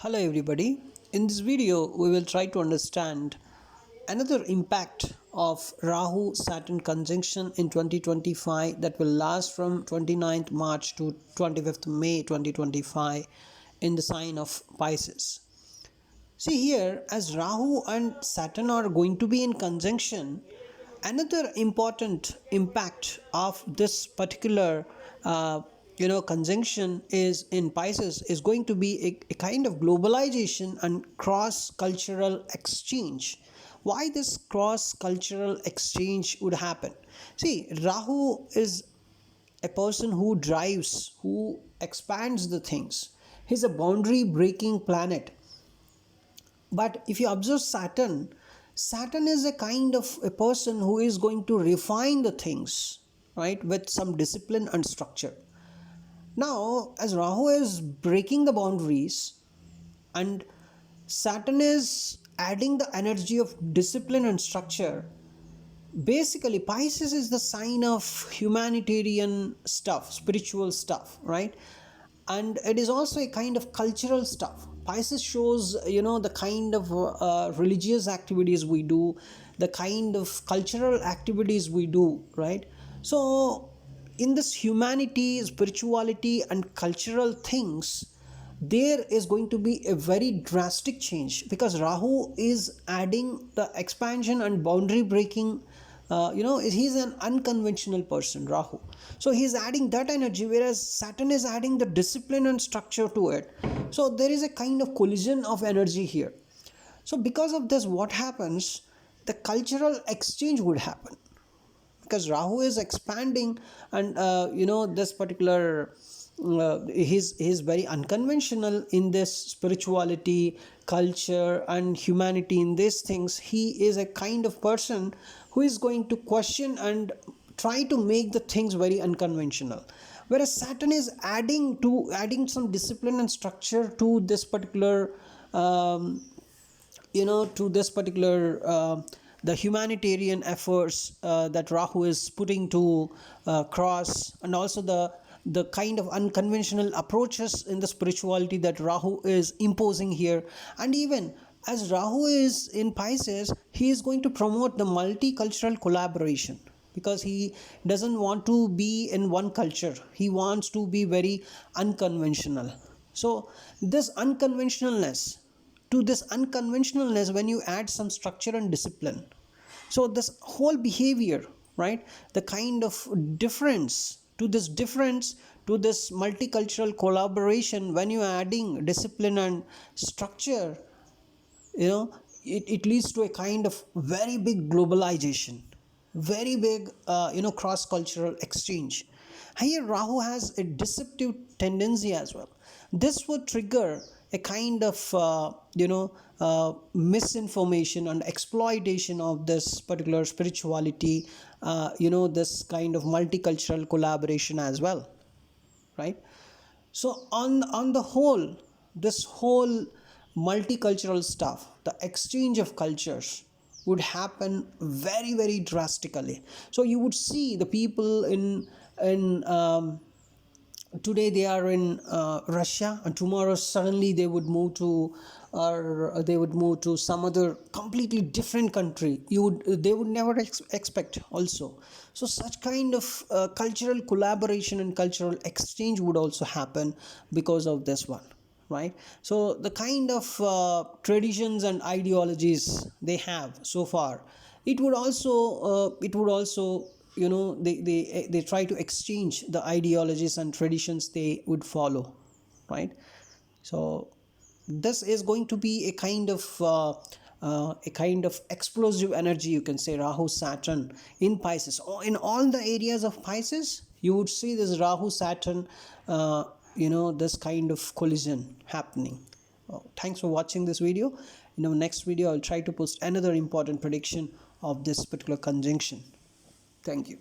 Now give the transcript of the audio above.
Hello everybody. In this video we will try to understand another impact of Rahu Saturn conjunction in 2025 that will last from 29th March to 25th May 2025 in the sign of Pisces. See here, as Rahu and Saturn are going to be in conjunction, another important impact of this particular conjunction is in Pisces is going to be a kind of globalization and cross cultural exchange. Why this cross cultural exchange would happen? See, Rahu is a person who drives, who expands the things. He's a boundary breaking planet. But if you observe Saturn, Saturn is a kind of a person who is going to refine the things, right, with some discipline and structure. Now, as Rahu is breaking the boundaries and Saturn is adding the energy of discipline and structure, basically Pisces is the sign of humanitarian stuff, spiritual stuff, right? And it is also a kind of cultural stuff. Pisces shows the kind of religious activities we do, the kind of cultural activities we do, right? So in this humanity, spirituality and cultural things, there is going to be a very drastic change because Rahu is adding the expansion and boundary breaking. He's an unconventional person, Rahu. So he's adding that energy, whereas Saturn is adding the discipline and structure to it. So there is a kind of collision of energy here. So because of this, what happens? The cultural exchange would happen because Rahu is expanding, and this particular he's very unconventional in this spirituality, culture and humanity. In these things, he is a kind of person who is going to question and try to make the things very unconventional, whereas Saturn is adding some discipline and structure to this particular the humanitarian efforts that Rahu is putting to cross, and also the kind of unconventional approaches in the spirituality that Rahu is imposing here. And even as Rahu is in Pisces, he is going to promote the multicultural collaboration because he doesn't want to be in one culture. He wants to be very unconventional. So this unconventionalness, when you add some structure and discipline, so this whole behavior, right, the kind of difference to this multicultural collaboration, when you are adding discipline and structure, it leads to a kind of very big globalization, very big cross cultural exchange. Here Rahu has a deceptive tendency as well. This would trigger a kind of misinformation and exploitation of this particular spirituality, this kind of multicultural collaboration as well, right? So on the whole, this whole multicultural stuff, the exchange of cultures would happen very, very drastically. So you would see the people in today they are in Russia, and tomorrow suddenly they would move to some other completely different country. They would never expect also. So such kind of cultural collaboration and cultural exchange would also happen because of this one, right? So the kind of traditions and ideologies they have so far, it would also they try to exchange the ideologies and traditions they would follow, right? So this is going to be a kind of explosive energy, you can say, Rahu Saturn in Pisces. In all the areas of Pisces, you would see this Rahu Saturn this kind of collision happening. Thanks for watching this video. In our next video, I'll try to post another important prediction of this particular conjunction. Thank you.